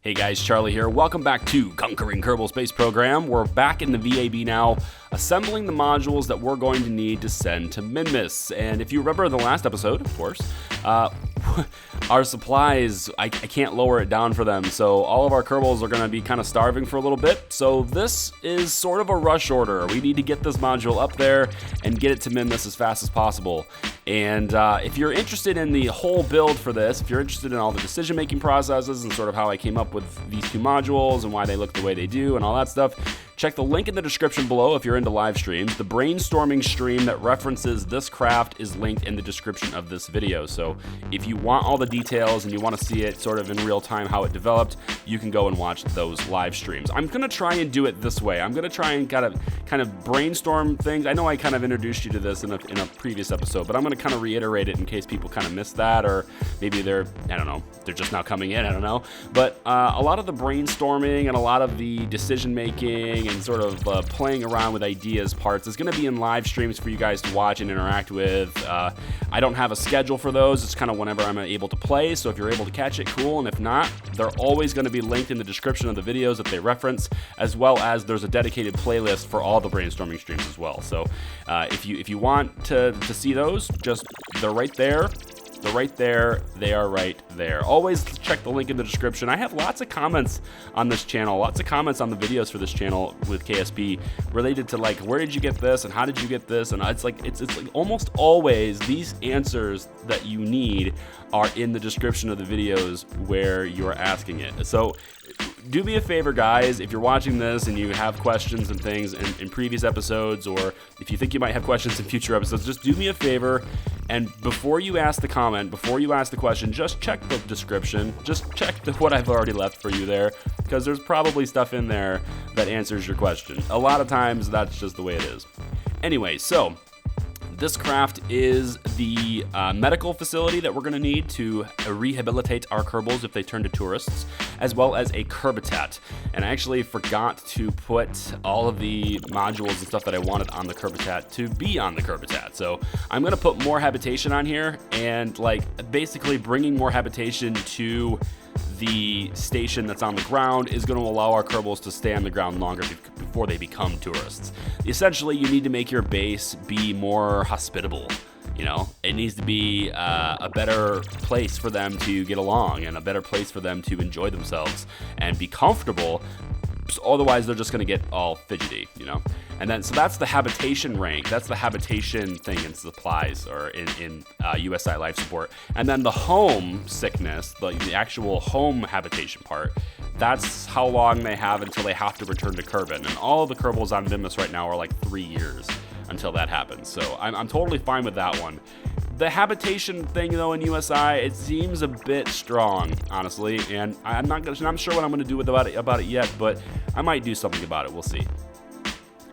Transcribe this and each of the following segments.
Hey guys, Charlie here. Welcome back to Conquering Kerbal Space Program. We're back in the VAB now, assembling the modules that we're going to need to send to Minmus. And if you remember in the last episode, of course, our supplies, I can't lower it down for them, so all of our Kerbals are going to be kind of starving for a little bit. So this is sort of a rush order. We need to get this module up there and get it to Minmus as fast as possible. And if you're interested in the whole build for this, if you're interested in all the decision-making processes and sort of how I came up with these two modules and why they look the way they do and all that stuff, check the link in the description below if you're into live streams. The brainstorming stream that references this craft is linked in the description of this video. So if you want all the details and you want to see it sort of in real time how it developed, you can go and watch those live streams. I'm going to try and do it this way. I'm going to try and kind of brainstorm things. I know I kind of introduced you to this in a previous episode, but I'm going to kind of reiterate it in case people kind of missed that, or maybe they're just now coming in, I don't know. But a lot of the brainstorming and a lot of the decision making and sort of playing around with ideas parts is going to be in live streams for you guys to watch and interact with. I don't have a schedule for those. It's kind of whenever I'm able to play, so if you're able to catch it, cool, and if not, they're always going to be linked in the description of the videos that they reference, as well as there's a dedicated playlist for all the brainstorming streams as well. So if you want to see those, just they're right there. They're right there. They are right there. Always check the link in the description. I have lots of comments on this channel, lots of comments on the videos for this channel with KSP related to like, where did you get this and how did you get this? And it's like almost always these answers that you need are in the description of the videos where you're asking it. So do me a favor, guys, if you're watching this and you have questions and things in previous episodes, or if you think you might have questions in future episodes, just do me a favor, and before you ask the comment, before you ask the question, just check the description, just check what I've already left for you there, because there's probably stuff in there that answers your question. A lot of times, that's just the way it is. Anyway, so this craft is the medical facility that we're going to need to rehabilitate our Kerbals if they turn to tourists, as well as a Kerbitat. And I actually forgot to put all of the modules and stuff that I wanted on the Kerbitat to be on the Kerbitat. So I'm going to put more habitation on here, and like basically bringing more habitation to the station that's on the ground is going to allow our Kerbals to stay on the ground longer before they become tourists. Essentially, you need to make your base be more hospitable. You know, it needs to be a better place for them to get along and a better place for them to enjoy themselves and be comfortable. Otherwise, they're just going to get all fidgety, you know? And then, so that's the habitation rank. That's the habitation thing in supplies, or in USI life support. And then the home sickness, the actual home habitation part, that's how long they have until they have to return to Kerbin. And all of the Kerbals on Minmus right now are like 3 years until that happens. So I'm totally fine with that one. The habitation thing, though, in USI, it seems a bit strong, honestly, and I'm not sure what I'm going to do about it yet, but I might do something about it. We'll see.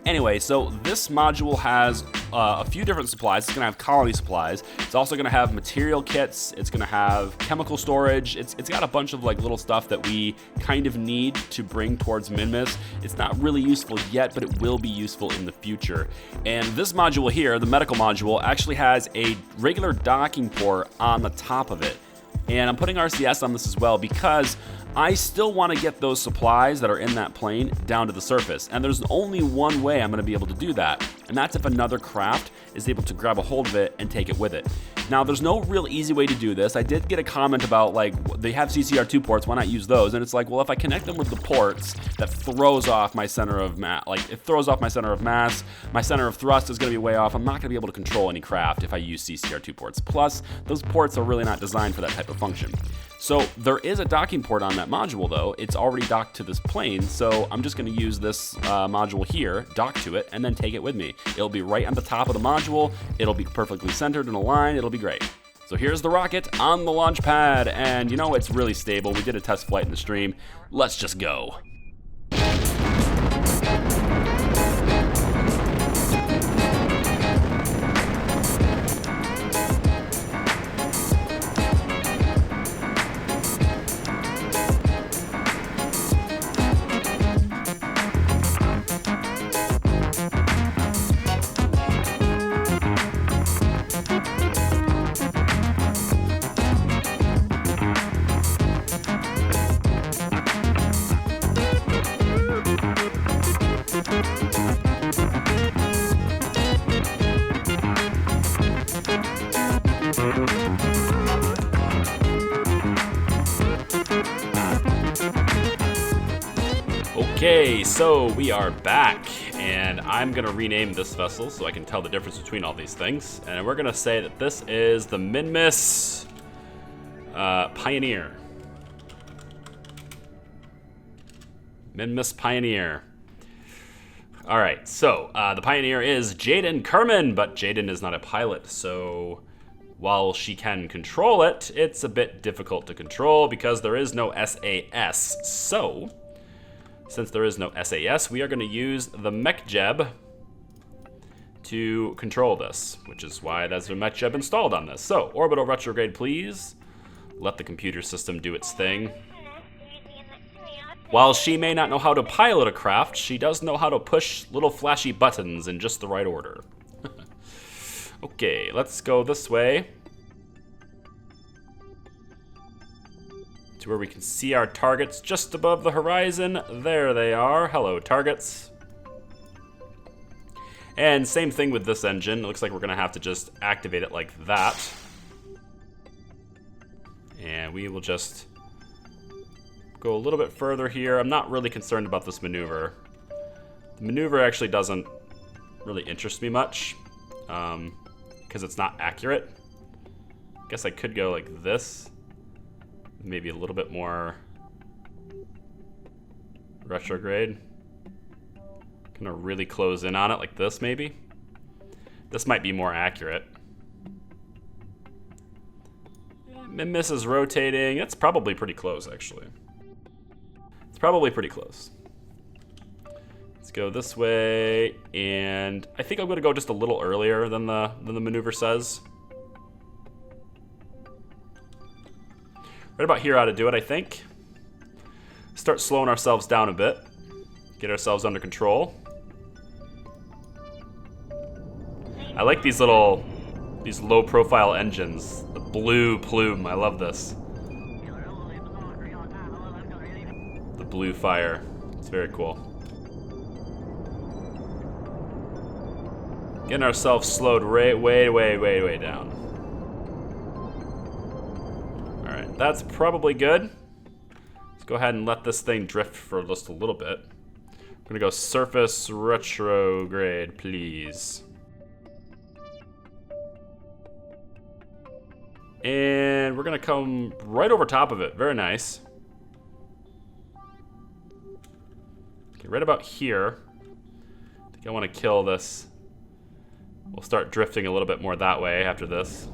Anyway, so this module has a few different supplies. It's going to have colony supplies. It's also going to have material kits. It's going to have chemical storage. It's got a bunch of like little stuff that we kind of need to bring towards Minmus. It's not really useful yet, but it will be useful in the future. And this module here, the medical module, actually has a regular docking port on the top of it. And I'm putting RCS on this as well because I still want to get those supplies that are in that plane down to the surface. And there's only one way I'm going to be able to do that, and that's if another craft is able to grab a hold of it and take it with it. Now, there's no real easy way to do this. I did get a comment about, like, they have CCR2 ports, why not use those? And it's like, well, if I connect them with the ports, that throws off my center of mass. Like, it throws off my center of mass. My center of thrust is going to be way off. I'm not going to be able to control any craft if I use CCR2 ports. Plus, those ports are really not designed for that type of function. So there is a docking port on that module, though. It's already docked to this plane, so I'm just going to use this module here, dock to it, and then take it with me. It'll be right on the top of the module. It'll be perfectly centered in a line. It'll be great. So here's the rocket on the launch pad, and you know, it's really stable. We did a test flight in the stream. Let's just go. Okay, so we are back, and I'm gonna rename this vessel so I can tell the difference between all these things. And we're gonna say that this is the Minmus Pioneer. Minmus Pioneer. All right, so the Pioneer is Jaden Kerman, but Jaden is not a pilot, so while she can control it, it's a bit difficult to control because there is no SAS. So, since there is no SAS, we are going to use the MechJeb to control this, which is why there's a MechJeb installed on this. So, orbital retrograde, please. Let the computer system do its thing. While she may not know how to pilot a craft, she does know how to push little flashy buttons in just the right order. Okay, let's go this way to where we can see our targets just above the horizon. There they are. Hello, targets. And same thing with this engine. It looks like we're going to have to just activate it like that. And we will just go a little bit further here. I'm not really concerned about this maneuver. The maneuver actually doesn't really interest me much. Because it's not accurate. I guess I could go like this. Maybe a little bit more retrograde. Gonna really close in on it like this, maybe. This might be more accurate. Minmus is rotating. It's probably pretty close, actually. It's probably pretty close. Let's go this way, and I think I'm gonna go just a little earlier than the maneuver says. Right about here ought to do it, I think. Start slowing ourselves down a bit. Get ourselves under control. I like these low profile engines. The blue plume, I love this. The blue fire, it's very cool. Getting ourselves slowed way down. All right, that's probably good. Let's go ahead and let this thing drift for just a little bit. I'm gonna go surface retrograde, please. And we're gonna come right over top of it, very nice. Okay, right about here. I think I wanna kill this. We'll start drifting a little bit more that way after this.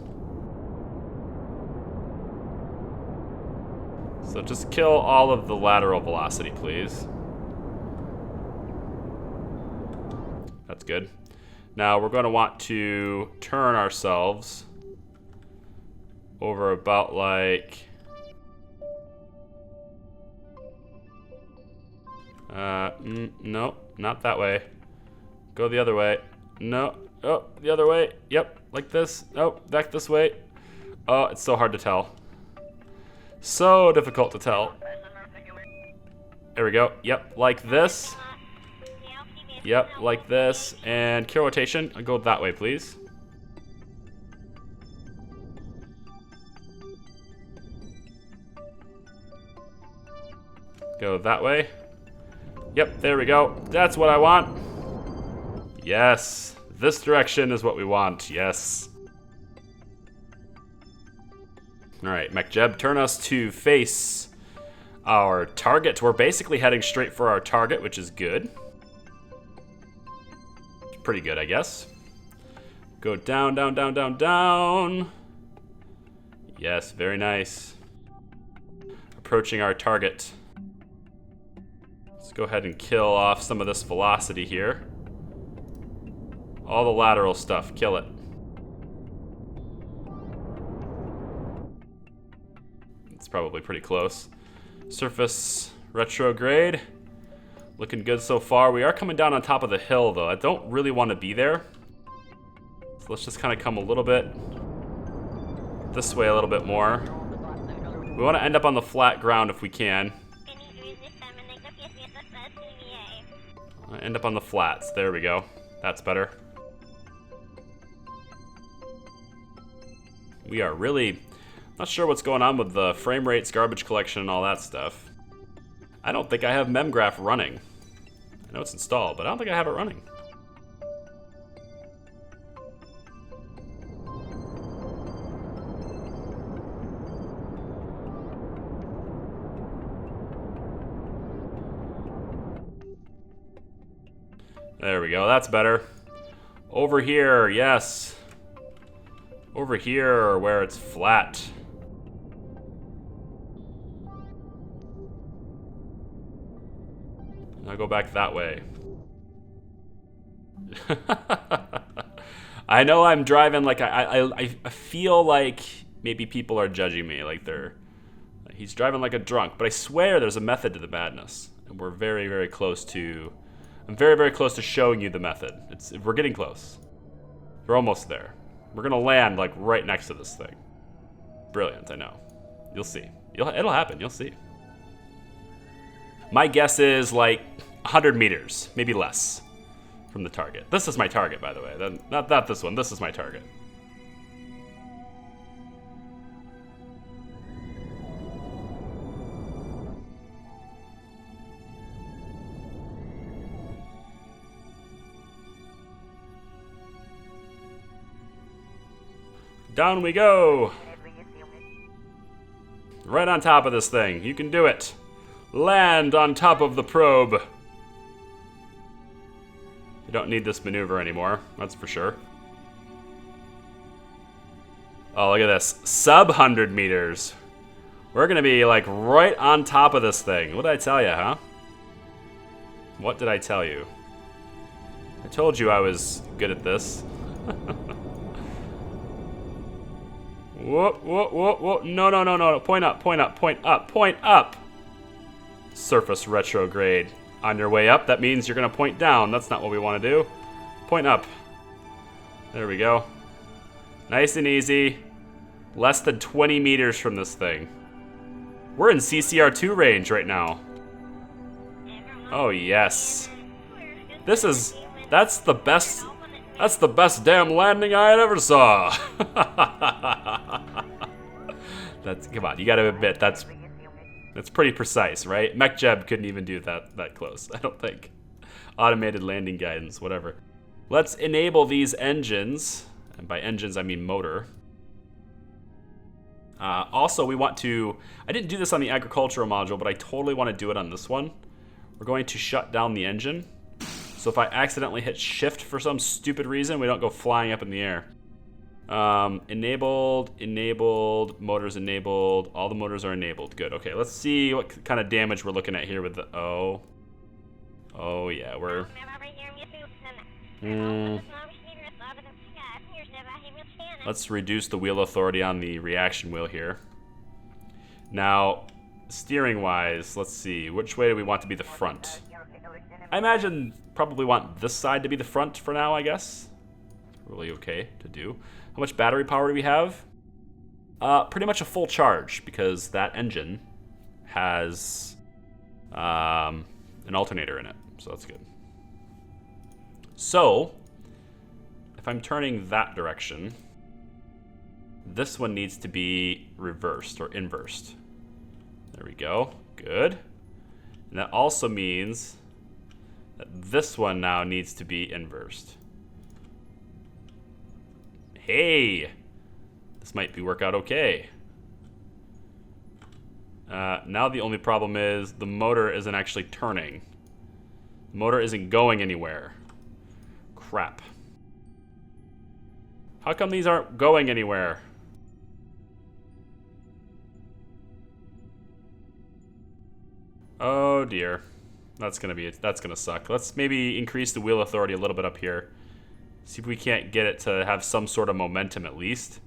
So just kill all of the lateral velocity, please. That's good. Now we're going to want to turn ourselves over about like... no, not that way. Go the other way. No. Oh, the other way. Yep, like this. Oh, back this way. Oh, it's so hard to tell. So difficult to tell. There we go. Yep, like this. Yep, like this. And kill rotation. I'll go that way, please. Go that way. Yep, there we go. That's what I want. Yes. This direction is what we want, yes. All right, MechJeb, turn us to face our target. We're basically heading straight for our target, which is good. Pretty good, I guess. Go down, down, down, down, down. Yes, very nice. Approaching our target. Let's go ahead and kill off some of this velocity here. All the lateral stuff, kill it. It's probably pretty close. Surface retrograde. Looking good so far. We are coming down on top of the hill though. I don't really want to be there. So let's just kind of come a little bit this way a little bit more. We want to end up on the flat ground if we can. End up on the flats. There we go. That's better. We are really not sure what's going on with the frame rates, garbage collection, and all that stuff. I don't think I have memgraph running. I know it's installed, but I don't think I have it running. There we go, that's better. Over here, yes. Over here where it's flat. I'll go back that way. I know I'm driving like I feel like maybe people are judging me, like he's driving like a drunk, but I swear there's a method to the madness, and we're very, very close to. I'm very, very close to showing you the method. We're getting close. We're almost there. We're gonna land like right next to this thing. Brilliant, I know. You'll see. It'll happen. You'll see. My guess is like 100 meters, maybe less, from the target. This is my target, by the way. Not this one. This is my target. Down we go. Right on top of this thing. You can do it. Land on top of the probe. You don't need this maneuver anymore, that's for sure. Oh, look at this. Sub 100 meters. We're gonna be like right on top of this thing. What did I tell you, huh? What did I tell you? I told you I was good at this. Whoa, whoa, whoa, whoa. No, no, no, no. Point up, point up, point up, point up. Surface retrograde. On your way up, that means you're going to point down. That's not what we want to do. Point up. There we go. Nice and easy. Less than 20 meters from this thing. We're in CCR2 range right now. Oh, yes. That's the best damn landing I had ever saw. Come on, you gotta admit, that's pretty precise, right? MechJeb couldn't even do that close, I don't think. Automated landing guidance, whatever. Let's enable these engines, and by engines I mean motor. Also, we want to, I didn't do this on the agricultural module, but I totally want to do it on this one. We're going to shut down the engine. So if I accidentally hit shift for some stupid reason, we don't go flying up in the air. Enabled, motors enabled, all the motors are enabled. Good, okay, let's see what kind of damage we're looking at here with the, oh yeah, we're, let's reduce the wheel authority on the reaction wheel here. Now, steering wise, let's see, which way do we want to be the front? I imagine probably want this side to be the front for now, I guess. Really okay to do. How much battery power do we have? Pretty much a full charge, because that engine has an alternator in it, so that's good. So, if I'm turning that direction, this one needs to be reversed or inversed. There we go, good. And that also means that this one now needs to be inversed. Hey, this might work out okay. Now the only problem is the motor isn't actually turning. The motor isn't going anywhere. Crap. How come these aren't going anywhere? Oh dear. That's gonna suck. Let's maybe increase the wheel authority a little bit up here. See if we can't get it to have some sort of momentum at least.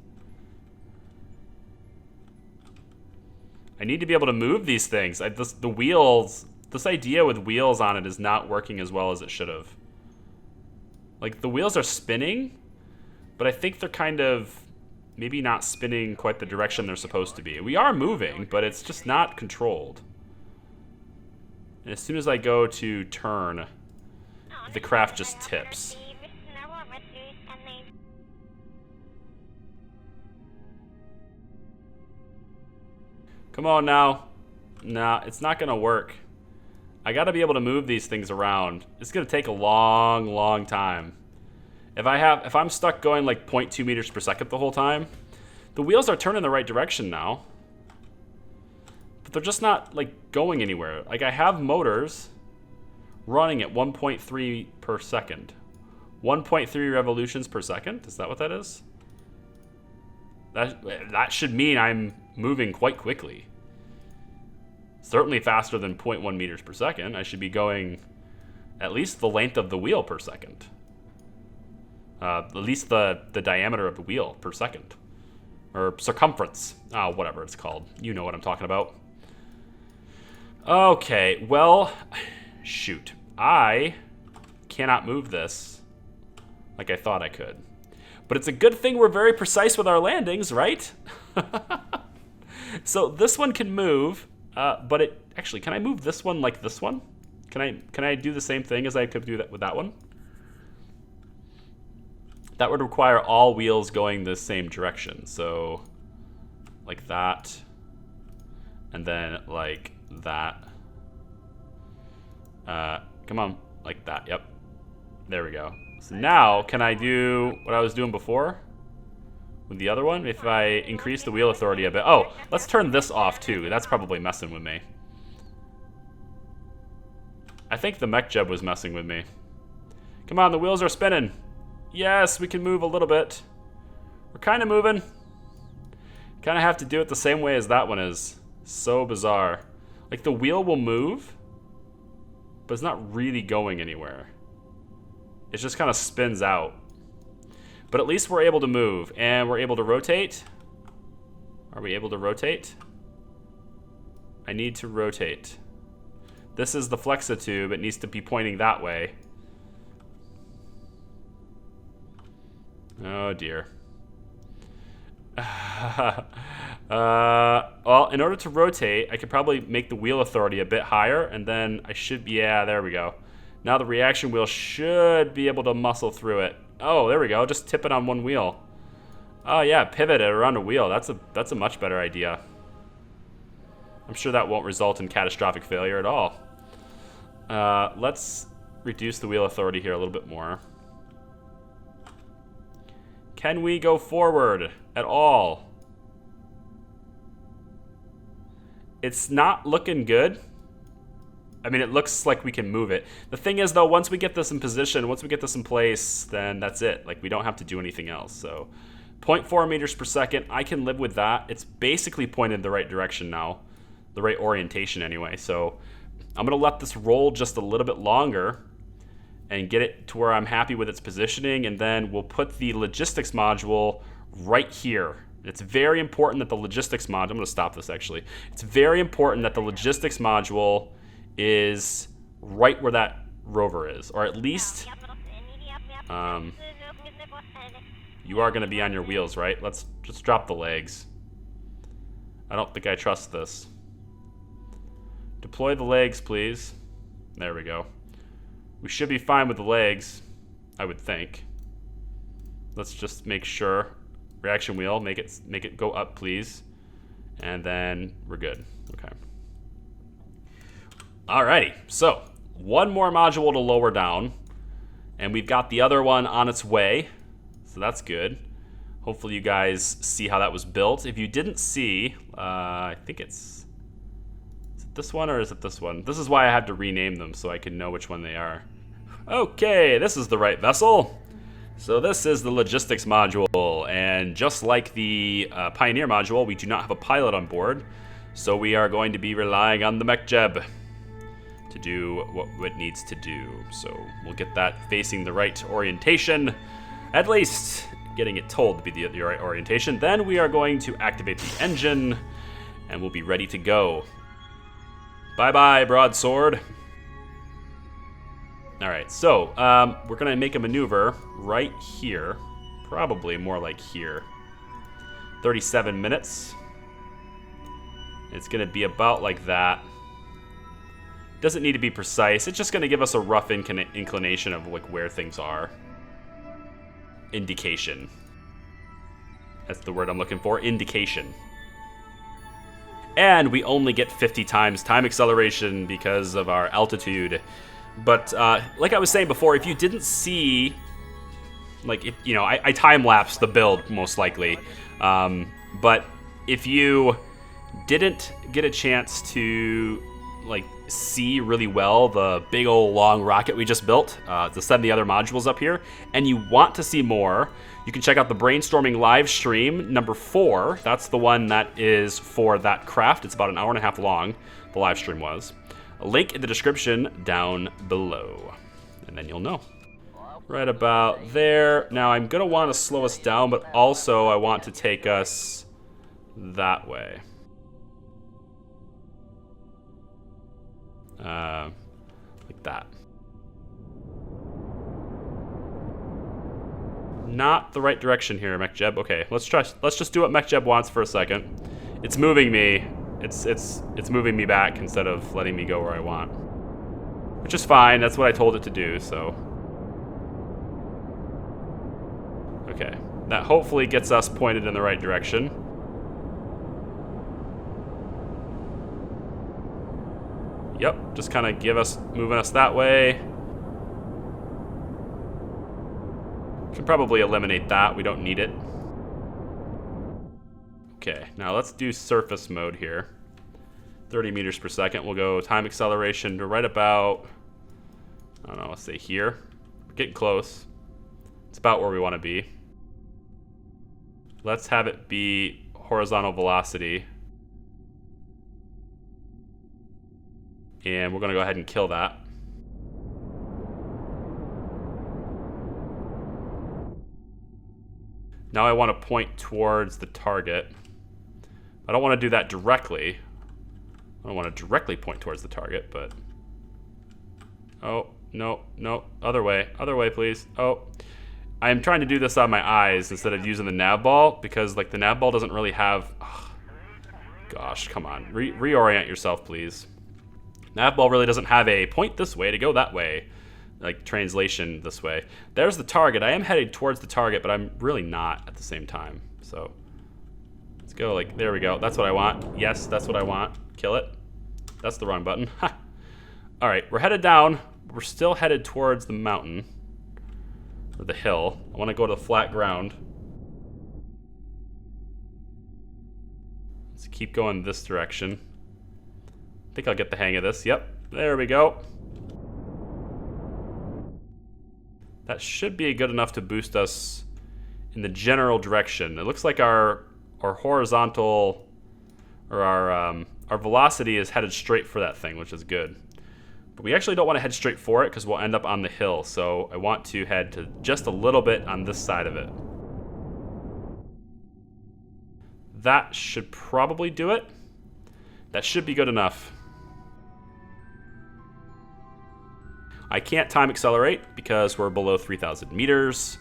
I need to be able to move these things. The wheels, this idea with wheels on it is not working as well as it should have. Like, the wheels are spinning, but I think they're kind of maybe not spinning quite the direction they're supposed to be. We are moving, but it's just not controlled. And as soon as I go to turn, the craft just tips. Come on now. Nah, it's not gonna work. I gotta be able to move these things around. It's gonna take a long, long time. If I'm stuck going like 0.2 meters per second the whole time, the wheels are turning the right direction now. But they're just not like going anywhere. Like I have motors running at 1.3 per second. 1.3 revolutions per second? Is that what that is? That should mean I'm moving quite quickly. Certainly faster than 0.1 meters per second. I should be going at least the length of the wheel per second. At least the diameter of the wheel per second. Or circumference. Oh, whatever it's called. You know what I'm talking about. Okay, well, shoot. I cannot move this like I thought I could. But it's a good thing we're very precise with our landings, right? So this one can move, but it actually, can I move this one like this one? Can I do the same thing as I could do that with that one? That would require all wheels going the same direction. So like that, and then like that. Come on, like that. Yep. There we go. So now, can I do what I was doing before with the other one? If I increase the wheel authority a bit. Oh, let's turn this off too. That's probably messing with me. I think the mech jeb was messing with me. Come on, the wheels are spinning. Yes, we can move a little bit. We're kind of moving. Kind of have to do it the same way as that one is. So bizarre. Like the wheel will move, but it's not really going anywhere. It just kind of spins out. But at least we're able to move, and we're able to rotate. Are we able to rotate? I need to rotate. This is the flexitube. It needs to be pointing that way. Oh dear. Well, in order to rotate, I could probably make the wheel authority a bit higher, and then I should, yeah, there we go. Now the reaction wheel should be able to muscle through it. Oh, there we go. Just tip it on one wheel. Oh yeah, pivot it around a wheel. That's a much better idea. I'm sure that won't result in catastrophic failure at all. Let's reduce the wheel authority here a little bit more. Can we go forward at all? It's not looking good. I mean, it looks like we can move it. The thing is, though, once we get this in position, once we get this in place, then that's it. Like, we don't have to do anything else. So 0.4 meters per second, I can live with that. It's basically pointed the right direction now. The right orientation, anyway. So I'm going to let this roll just a little bit longer and get it to where I'm happy with its positioning, and then we'll put the logistics module right here. It's very important that the logistics module, I'm going to stop this actually. It's very important that the logistics module is right where that rover is, or at least you are going to be on your wheels, right? Let's just drop the legs. I don't think I trust this. Deploy the legs, please. There we go. We should be fine with the legs, I would think. Let's just make sure. Reaction wheel, make it go up, please. And then we're good. Okay. Alrighty, so one more module to lower down, and we've got the other one on its way, so that's good. Hopefully you guys see how that was built. If you didn't see, I think is it this one or is it this one? This is why I had to rename them so I can know which one they are. Okay, this is the right vessel. So this is the logistics module, and just like the Pioneer module, we do not have a pilot on board, so we are going to be relying on the mech jeb to do what it needs to do. So we'll get that facing the right orientation, at least getting it told to be the right orientation. Then we are going to activate the engine, and we'll be ready to go. Bye-bye, broadsword. All right, so we're gonna make a maneuver right here, probably more like here. 37 minutes. It's gonna be about like that. Doesn't need to be precise. It's just gonna give us a rough inclination of like where things are. Indication. That's the word I'm looking for. Indication. And we only get 50 times time acceleration because of our altitude. But like I was saying before, if you didn't see, like, I time-lapsed the build most likely. But if you didn't get a chance to, like, see really well the big old long rocket we just built to send the other modules up here, and you want to see more, you can check out the brainstorming live stream number 4. That's the one that is for that craft. It's about an hour and a half long, the live stream was. A link in the description down below, and then you'll know. Right about there. Now I'm gonna want to slow us down, but also I want to take us that way. Like that. Not the right direction here, MechJeb. Okay, let's just do what MechJeb wants for a second. It's moving me. It's moving me back instead of letting me go where I want. Which is fine, that's what I told it to do, so. Okay, that hopefully gets us pointed in the right direction. Yep, just kind of moving us that way. Should probably eliminate that, we don't need it. Okay, now let's do surface mode here. 30 meters per second, we'll go time acceleration to right about, I don't know, let's say here. We're getting close. It's about where we want to be. Let's have it be horizontal velocity. And we're gonna go ahead and kill that. Now I want to point towards the target. I don't want to do that directly. I don't want to directly point towards the target, but... Oh, no, other way, please. Oh, I'm trying to do this on my eyes instead of using the nav ball, because, like, the nav ball doesn't really have... Oh, gosh, come on. Reorient yourself, please. Nav ball really doesn't have a point this way to go that way. Like, translation this way. There's the target. I am headed towards the target, but I'm really not at the same time. So, let's go, like, there we go. That's what I want. Yes, that's what I want. Kill it. That's the wrong button. Ha! Alright, we're headed down. We're still headed towards the mountain. Or the hill. I want to go to the flat ground. Let's keep going this direction. I think I'll get the hang of this. Yep, there we go. That should be good enough to boost us in the general direction. It looks like our horizontal, or our velocity is headed straight for that thing, which is good. But we actually don't want to head straight for it because we'll end up on the hill. So I want to head to just a little bit on this side of it. That should probably do it. That should be good enough. I can't time accelerate because we're below 3,000 meters.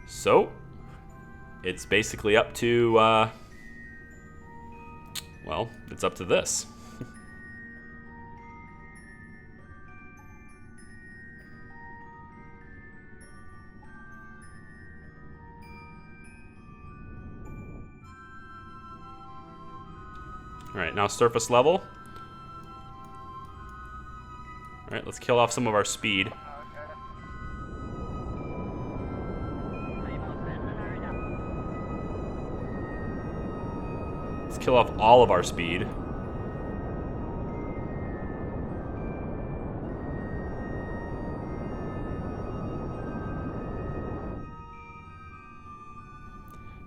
So, it's basically up to, well, it's up to this. All right, now surface level. All right, let's kill off some of our speed. Let's kill off all of our speed.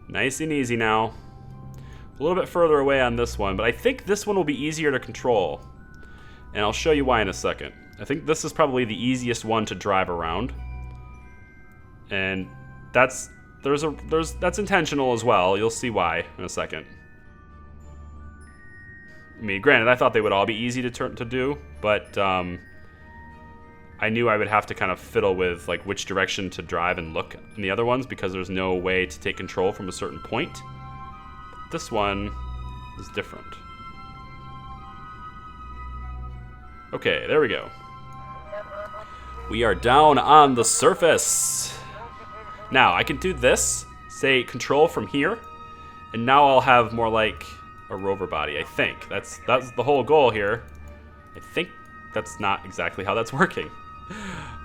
Nice and easy now. A little bit further away on this one, but I think this one will be easier to control. And I'll show you why in a second. I think this is probably the easiest one to drive around. And that's intentional as well. You'll see why in a second. I mean, granted, I thought they would all be easy to do, but I knew I would have to kind of fiddle with like which direction to drive and look in the other ones because there's no way to take control from a certain point. But this one is different. Okay, there we go. We are down on the surface. Now, I can do this, say control from here, and now I'll have more like, a rover body, I think. That's the whole goal here. I think that's not exactly how that's working.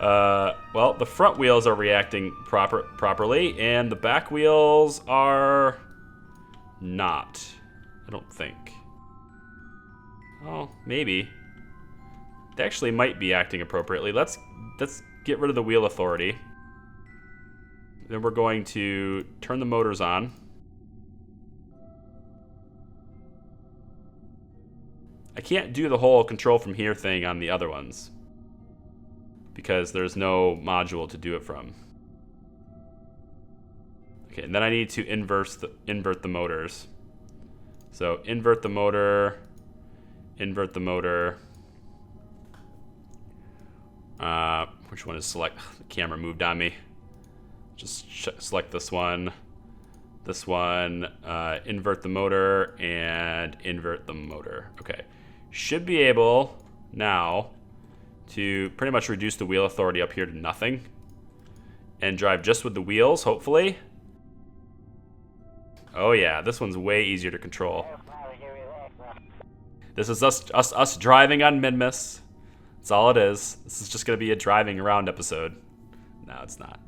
Well, the front wheels are reacting properly, and the back wheels are not. I don't think. Oh, maybe. They actually might be acting appropriately. Let's get rid of the wheel authority. Then we're going to turn the motors on. I can't do the whole control from here thing on the other ones because there's no module to do it from. Okay, and then I need to invert the motors. So invert the motor, invert the motor. Which one is select? The camera moved on me. Just select this one, invert the motor, and invert the motor. Okay, should be able now to pretty much reduce the wheel authority up here to nothing and drive just with the wheels, hopefully. Oh yeah, this one's way easier to control. This is us driving on Minmus. That's all it is. This is just gonna be a driving around episode. No, it's not.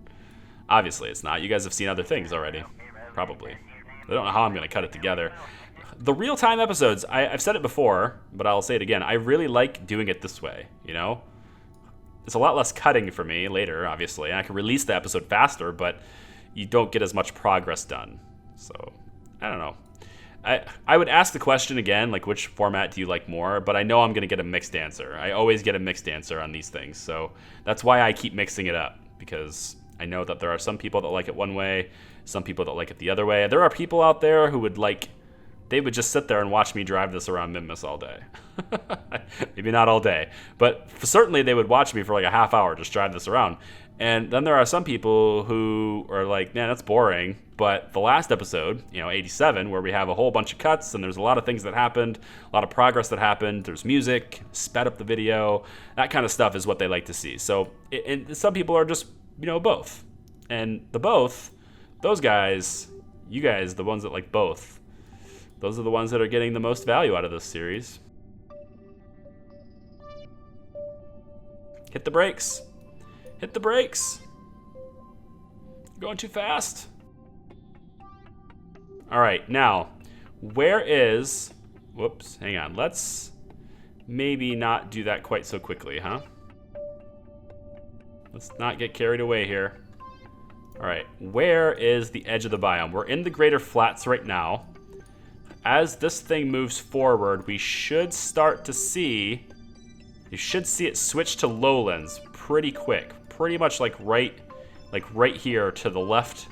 Obviously, it's not. You guys have seen other things already. Probably. I don't know how I'm going to cut it together. The real-time episodes, I've said it before, but I'll say it again. I really like doing it this way, you know? It's a lot less cutting for me later, obviously. And I can release the episode faster, but you don't get as much progress done. So, I don't know. I would ask the question again, like, which format do you like more? But I know I'm going to get a mixed answer. I always get a mixed answer on these things. So that's why I keep mixing it up, because I know that there are some people that like it one way, some people that like it the other way. There are people out there who would they would just sit there and watch me drive this around Minmus all day. Maybe not all day, but certainly they would watch me for like a half hour just drive this around. And then there are some people who are like, man, that's boring. But the last episode, 87, where we have a whole bunch of cuts and there's a lot of things that happened, a lot of progress that happened, there's music, sped up the video, that kind of stuff is what they like to see. So and some people are just both. And those guys, you guys, the ones that like both, those are the ones that are getting the most value out of this series. Hit the brakes. Hit the brakes. Going too fast. All right, now, whoops, hang on. Let's maybe not do that quite so quickly, huh? Let's not get carried away here. All right, where is the edge of the biome? We're in the greater flats right now. As this thing moves forward, we should start to see, you should see it switch to lowlands pretty quick. Pretty much like right here to the left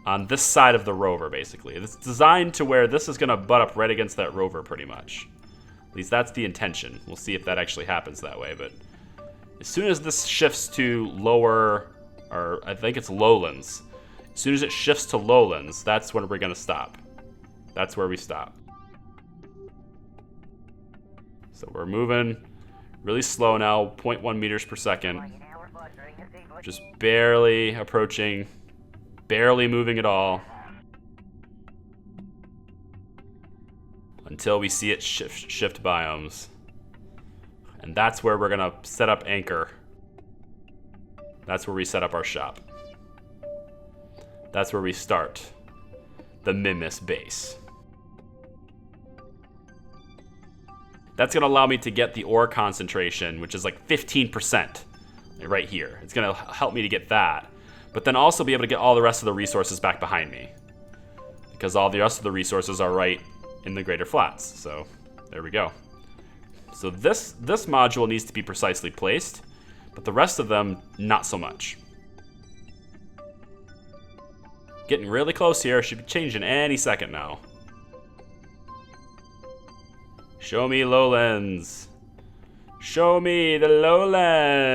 on this side of the rover, basically. It's designed to where this is gonna butt up right against that rover pretty much. At least that's the intention. We'll see if that actually happens that way, but as soon as this shifts to lower, or I think it's lowlands, as soon as it shifts to lowlands, that's when we're gonna stop. That's where we stop. So we're moving really slow now, 0.1 meters per second. Just barely approaching, barely moving at all. Until we see it shift biomes. And that's where we're gonna set up anchor. That's where we set up our shop. That's where we start the Minmus base. That's gonna allow me to get the ore concentration, which is like 15% right here. It's gonna help me to get that, but then also be able to get all the rest of the resources back behind me, because all the rest of the resources are right in the greater flats. So there we go. So this module needs to be precisely placed, but the rest of them, not so much. Getting really close here. Should be changing any second now. Show me lowlands. Show me the lowlands.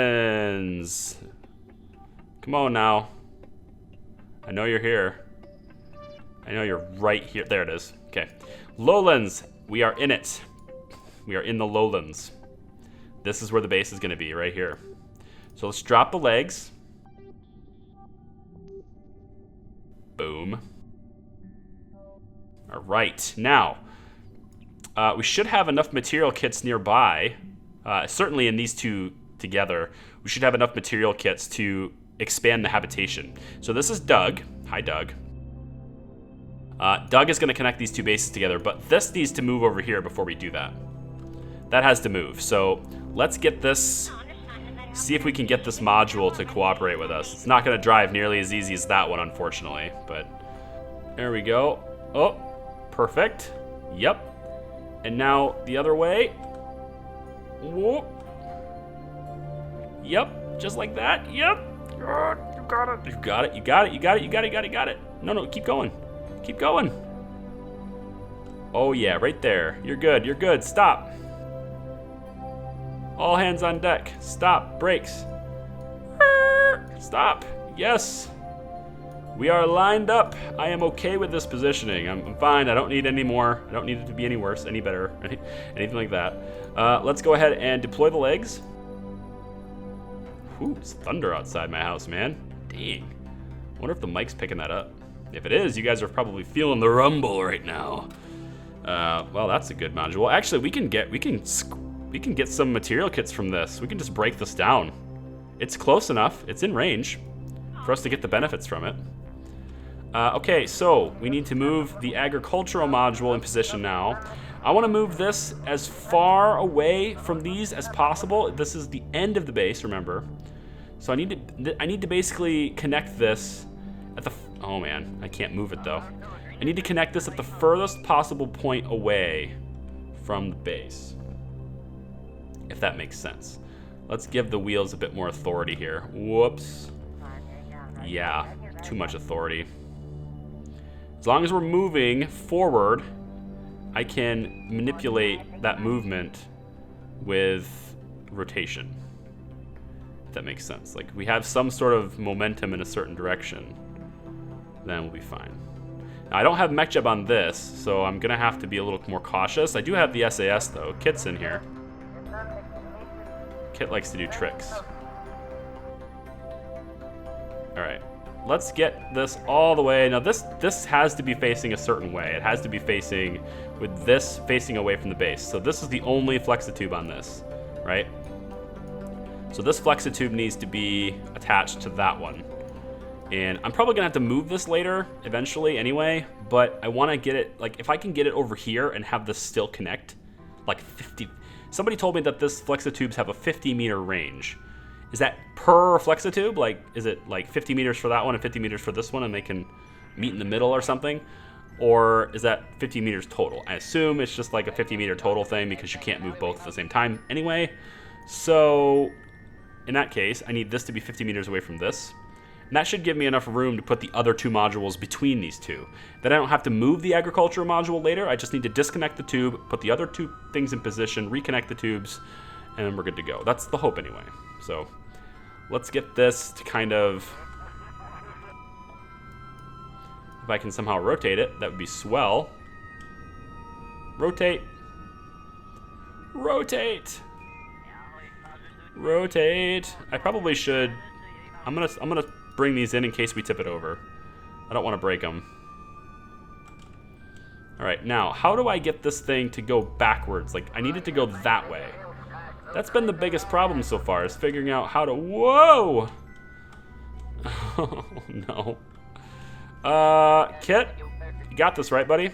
Come on now. I know you're here. I know you're right here. There it is. Okay. Lowlands. We are in it. We are in the lowlands. This is where the base is going to be, right here. So let's drop the legs. Boom. All right. Now, We should have enough material kits nearby. Certainly in these two together, we should have enough material kits to expand the habitation. So this is Doug. Hi, Doug. Doug is going to connect these two bases together, but this needs to move over here before we do that. That has to move. So let's get this, see if we can get this module to cooperate with us. It's not going to drive nearly as easy as that one, unfortunately, but there we go. Oh, perfect. Yep. And now the other way. Whoop. Yep, just like that. Yep. You got it. You got it. You got it. You got it. You got it. You got it. You got it. No, keep going. Keep going. Oh yeah, right there. You're good. You're good. Stop. All hands on deck. Stop. Brakes. Stop. Yes. We are lined up. I am okay with this positioning. I'm fine. I don't need any more. I don't need it to be any worse, any better, anything like that. Let's go ahead and deploy the legs. Ooh, it's thunder outside my house, man. Dang. I wonder if the mic's picking that up. If it is, you guys are probably feeling the rumble right now. Well, that's a good module. Actually, we can get some material kits from this. We can just break this down. It's close enough. It's in range for us to get the benefits from it. Okay, so we need to move the agricultural module in position now. I want to move this as far away from these as possible. This is the end of the base, remember. So I need to basically connect this at the, oh man, I can't move it though. I need to connect this at the furthest possible point away from the base, if that makes sense. Let's give the wheels a bit more authority here. Whoops. Yeah, too much authority. As long as we're moving forward, I can manipulate that movement with rotation, if that makes sense. Like, we have some sort of momentum in a certain direction, then we'll be fine. Now, I don't have MechJeb on this, so I'm gonna have to be a little more cautious. I do have the SAS though. Kit's in here. Kit likes to do tricks. All right, let's get this all the way. Now this has to be facing a certain way. It has to be facing with this facing away from the base. So this is the only flexitube on this, right? So this flexitube needs to be attached to that one. And I'm probably gonna have to move this later, eventually anyway, but I wanna get it, like if I can get it over here and have this still connect, like 50, somebody told me that this flexitubes have a 50-meter range. Is that per flexitube? Like, is it like 50 meters for that one and 50 meters for this one and they can meet in the middle or something? Or is that 50 meters total? I assume it's just like a 50-meter total thing because you can't move both at the same time anyway. So in that case, I need this to be 50 meters away from this. And that should give me enough room to put the other two modules between these two. Then I don't have to move the agriculture module later. I just need to disconnect the tube, put the other two things in position, reconnect the tubes, and then we're good to go. That's the hope anyway. So let's get this to kind of, if I can somehow rotate it, that would be swell. Rotate. Rotate. Rotate. I probably should, I'm gonna bring these in case we tip it over. I don't want to break them. All right, now, how do I get this thing to go backwards? Like, I need it to go that way. That's been the biggest problem so far, is figuring out how to, whoa! Oh, no. Kit, you got this, right, buddy?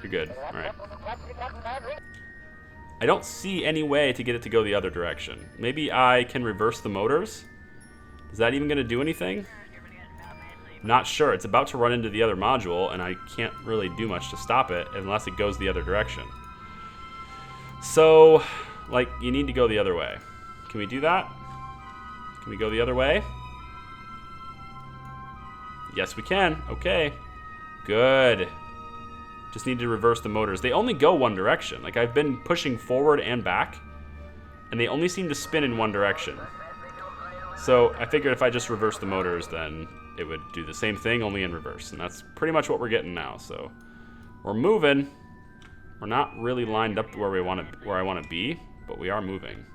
You're good, all right. I don't see any way to get it to go the other direction. Maybe I can reverse the motors? Is that even gonna do anything? Not sure. It's about to run into the other module, and I can't really do much to stop it unless it goes the other direction. So, like, you need to go the other way. Can we do that? Can we go the other way? Yes, we can. Okay. Good. Just need to reverse the motors. They only go one direction. Like, I've been pushing forward and back, and they only seem to spin in one direction. So I figured if I just reverse the motors, then it would do the same thing, only in reverse. And that's pretty much what we're getting now. So we're moving. We're not really lined up to where I want to be, but we are moving.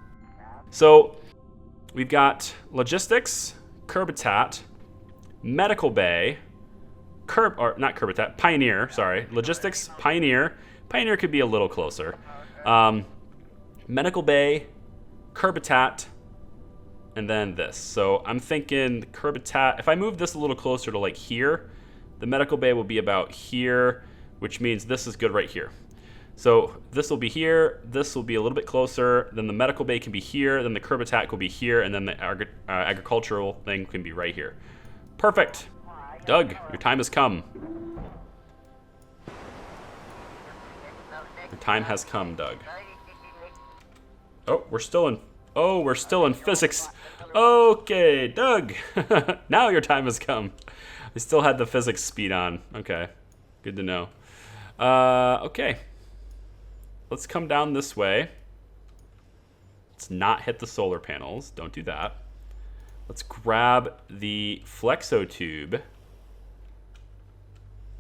So we've got logistics, Kerbitat, medical bay, Pioneer, sorry. Logistics, Pioneer, Pioneer could be a little closer. Medical bay, Kerbitat, and then this. So I'm thinking Kerbitat, if I move this a little closer to like here, the medical bay will be about here, which means this is good right here. So this will be here, this will be a little bit closer, then the medical bay can be here, then the Kerbitat will be here, and then the agricultural thing can be right here. Perfect. Doug, your time has come. Your time has come, Doug. Oh, we're still in physics. Okay, Doug. Now your time has come. I still had the physics speed on. Okay, good to know. Okay. Let's come down this way. Let's not hit the solar panels. Don't do that. Let's grab the flexo tube.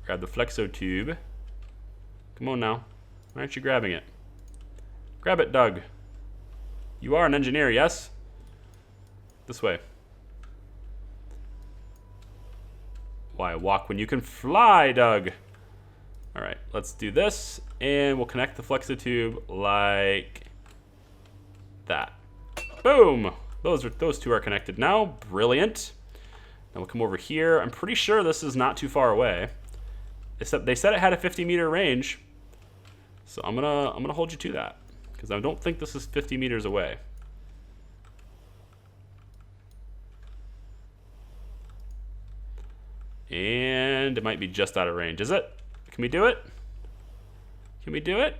Grab the flexo tube. Come on now. Why aren't you grabbing it? Grab it, Doug. You are an engineer, yes? This way. Why walk when you can fly, Doug? All right, let's do this, and we'll connect the flexo tube like that. Boom! Those two are connected now. Brilliant. Now we'll come over here. I'm pretty sure this is not too far away. Except they said it had a 50-meter range, so I'm gonna hold you to that because I don't think this is 50 meters away. And it might be just out of range. Is it? Can we do it? Can we do it?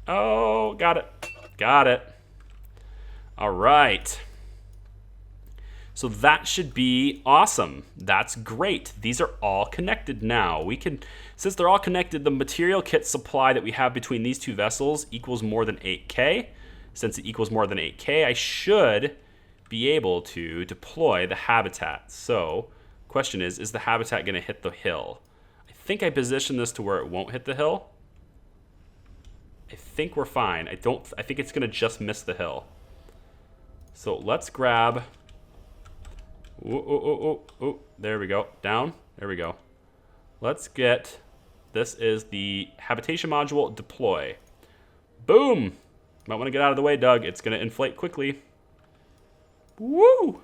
Oh, got it. Got it. All right. So that should be awesome. That's great. These are all connected now. We can, since they're all connected, the material kit supply that we have between these two vessels equals more than 8K. Since it equals more than 8K, I should be able to deploy the habitat. So, question is the habitat going to hit the hill? I think I positioned this to where it won't hit the hill. I think we're fine. I think it's going to just miss the hill. So let's grab. Ooh, there we go. Down. There we go. Let's get. This is the habitation module deploy. Boom. Might want to get out of the way, Doug. It's going to inflate quickly. Woo!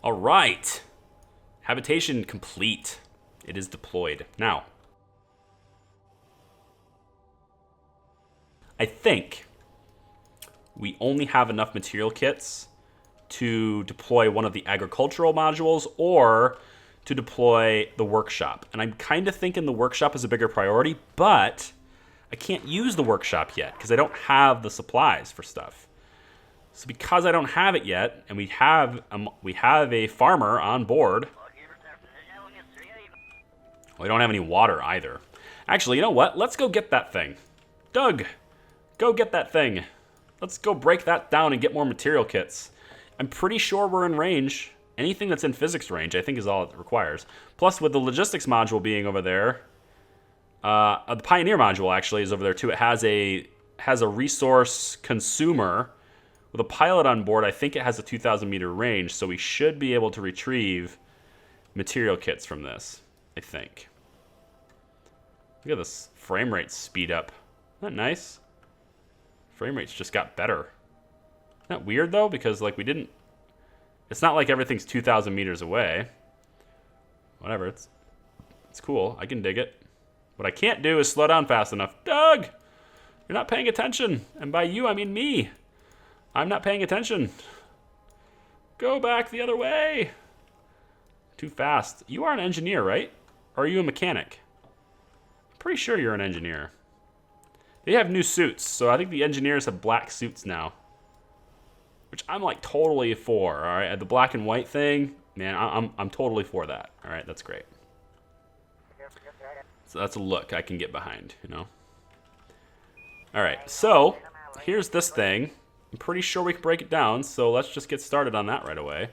All right. Habitation complete. It is deployed. Now, I think we only have enough material kits to deploy one of the agricultural modules or to deploy the workshop. And I'm kind of thinking the workshop is a bigger priority, but I can't use the workshop yet because I don't have the supplies for stuff. So because I don't have it yet, and we have a farmer on board. We don't have any water either. Actually, you know what? Let's go get that thing. Doug, go get that thing. Let's go break that down and get more material kits. I'm pretty sure we're in range. Anything that's in physics range, I think, is all it requires. Plus, with the logistics module being over there, the Pioneer module actually is over there too. It has a resource consumer. With a pilot on board, I think it has a 2,000 meter range, so we should be able to retrieve material kits from this, I think. Look at this frame rate speed up. Isn't that nice? Frame rates just got better. Isn't that weird though? Because like it's not like everything's 2,000 meters away. Whatever, it's cool. I can dig it. What I can't do is slow down fast enough. Doug, you're not paying attention. And by you, I mean me. I'm not paying attention. Go back the other way. Too fast. You are an engineer, right? Or are you a mechanic? I'm pretty sure you're an engineer. They have new suits, so I think the engineers have black suits now. Which I'm like totally for, all right? The black and white thing, man, I'm totally for that. All right, that's great. So that's a look I can get behind, you know? All right, so here's this thing. I'm pretty sure we can break it down, so let's just get started on that right away.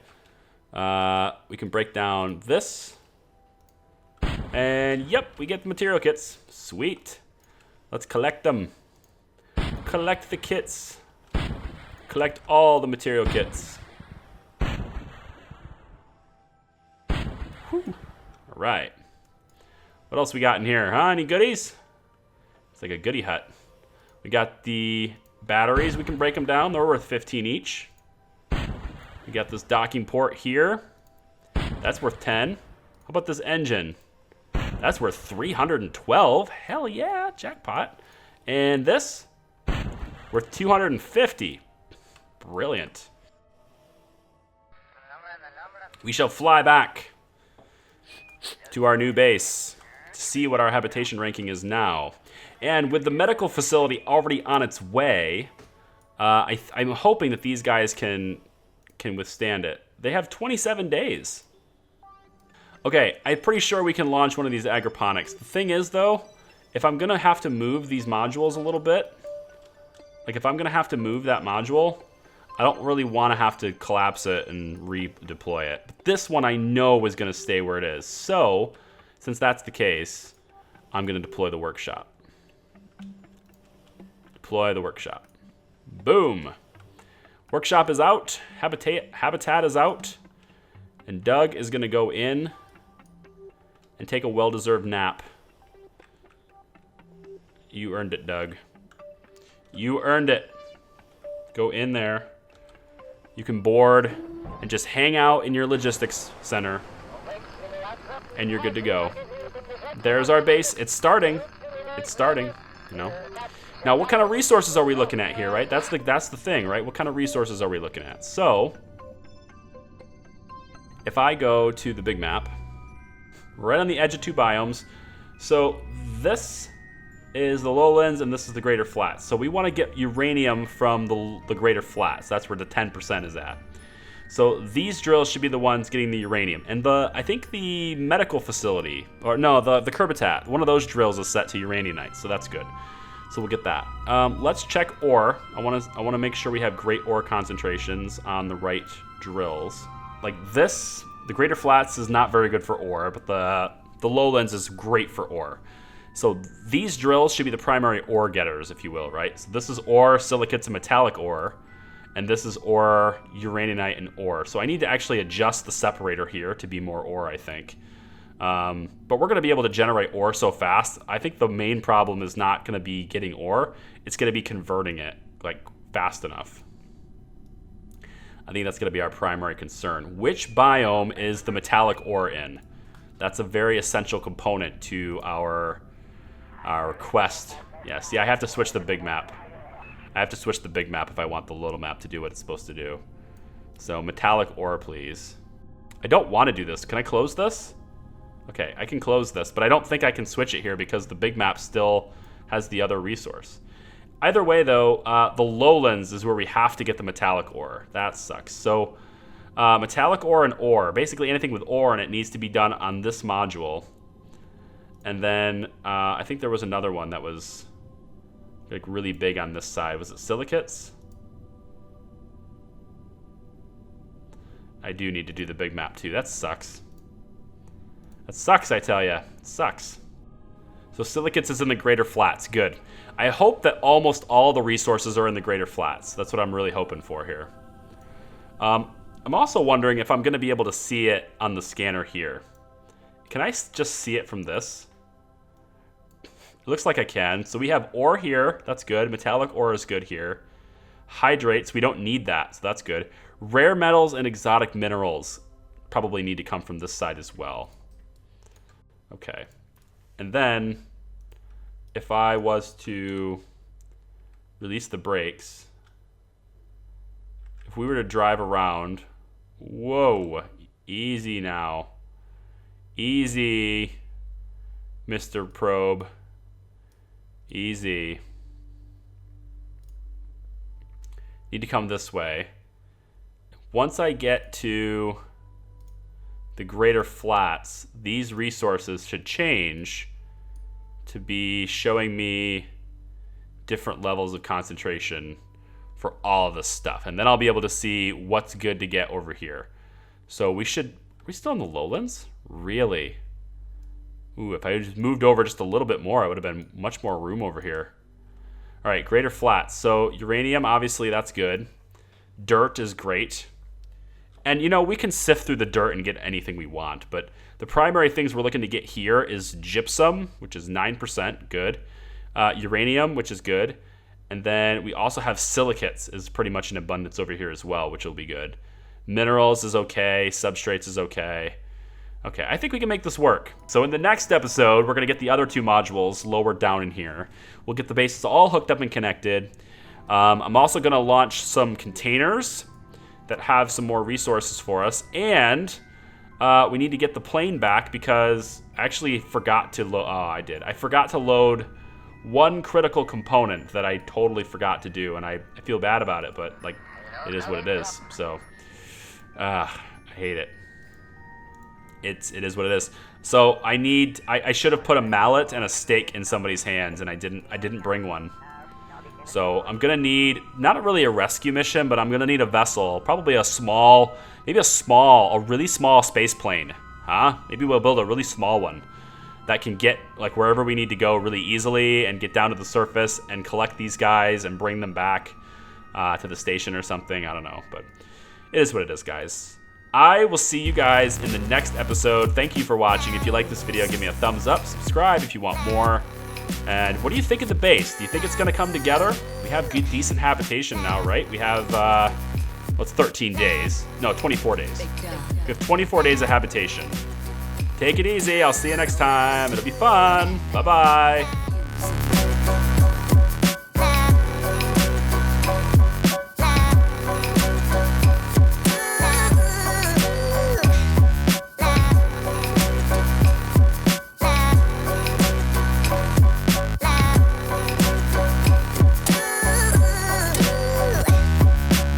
We can break down this. And yep, we get the material kits. Sweet. Let's collect them. Collect the kits. Collect all the material kits. Whew. All right. What else we got in here, huh? Any goodies? It's like a goodie hut. We got the batteries. We can break them down. They're worth 15 each. We got this docking port here. That's worth 10. How about this engine? That's worth 312. Hell yeah, jackpot. And this, worth 250. Brilliant. We shall fly back to our new base to see what our habitation ranking is now. And with the medical facility already on its way, I'm hoping that these guys can withstand it. They have 27 days. Okay, I'm pretty sure we can launch one of these agroponics. The thing is, though, if I'm going to have to move these modules a little bit, like if I'm going to have to move that module, I don't really want to have to collapse it and redeploy it. But this one I know is going to stay where it is. So, since that's the case, I'm going to deploy the workshop. Deploy the workshop. Boom. Workshop is out. Habitat is out. And Doug is going to go in and take a well-deserved nap. You earned it, Doug. You earned it. Go in there. You can board and just hang out in your logistics center. And you're good to go. There's our base. It's starting. It's starting, you know. Now, what kind of resources are we looking at here, right? That's the thing, right? What kind of resources are we looking at? So, if I go to the big map, right on the edge of two biomes, so this is the lowlands and this is the greater flats. So we want to get uranium from the greater flats. That's where the 10% is at. So these drills should be the ones getting the uranium. And I think the medical facility, or no, the Kerbitat, one of those drills is set to uraninite, so that's good. So we'll get that. Let's check ore. I want to make sure we have great ore concentrations on the right drills. Like this, the greater flats is not very good for ore, but the lowlands is great for ore. So these drills should be the primary ore getters, if you will, right? So this is ore, silicates, and metallic ore. And this is ore, uraninite, and ore. So I need to actually adjust the separator here to be more ore, I think. But we're going to be able to generate ore so fast. I think the main problem is not going to be getting ore. It's going to be converting it, like, fast enough. I think that's going to be our primary concern. Which biome is the metallic ore in? That's a very essential component to our quest. Yeah, see, I have to switch the big map. I have to switch the big map if I want the little map to do what it's supposed to do. So, metallic ore, please. I don't want to do this. Can I close this? Okay, I can close this, but I don't think I can switch it here because the big map still has the other resource. Either way, though, the lowlands is where we have to get the metallic ore. That sucks. So, metallic ore and ore. Basically, anything with ore in it needs to be done on this module. And then, I think there was another one that was like really big on this side. Was it silicates? I do need to do the big map, too. That sucks. That sucks, I tell ya. It sucks. So silicates is in the greater flats. Good. I hope that almost all the resources are in the greater flats. That's what I'm really hoping for here. I'm also wondering if I'm going to be able to see it on the scanner here. Can I just see it from this? It looks like I can. So we have ore here. That's good. Metallic ore is good here. Hydrates, we don't need that, so that's good. Rare metals and exotic minerals probably need to come from this side as well. Okay. And then, if I was to release the brakes, if we were to drive around, whoa, easy now. Easy, Mr. Probe. Easy. Need to come this way. Once I get to the greater flats, these resources should change to be showing me different levels of concentration for all of this stuff. And then I'll be able to see what's good to get over here. So we should... Are we still in the lowlands? Really? Ooh, if I just moved over just a little bit more, I would have been much more room over here. All right, greater flats. So uranium, obviously, that's good. Dirt is great. And, you know, we can sift through the dirt and get anything we want. But the primary things we're looking to get here is gypsum, which is 9%, good. uranium, which is good. And then we also have silicates is pretty much in abundance over here as well, which will be good. Minerals is okay. Substrates is okay. Okay, I think we can make this work. So in the next episode, we're going to get the other 2 modules lower down in here. We'll get the bases all hooked up and connected. I'm also going to launch some containers that have some more resources for us. And we need to get the plane back because I actually forgot to load. Oh, I did. I forgot to load one critical component that I totally forgot to do, and I feel bad about it, but like, it is what it is. So, I hate it. It is what it is. So I should have put a mallet and a stake in somebody's hands, and I didn't bring one. So I'm gonna need not really a rescue mission, but I'm gonna need a vessel, probably a small, maybe a really small space plane, huh? Maybe we'll build a really small one that can get like wherever we need to go really easily and get down to the surface and collect these guys and bring them back to the station or something. I don't know, but it is what it is, guys. I will see you guys in the next episode. Thank you for watching. If you like this video, give me a thumbs up, subscribe if you want more. And what do you think of the base? Do you think it's gonna come together? We have good, decent habitation now, right? We have, what's 13 days? No, 24 days. We have 24 days of habitation. Take it easy. I'll see you next time. It'll be fun. Bye-bye.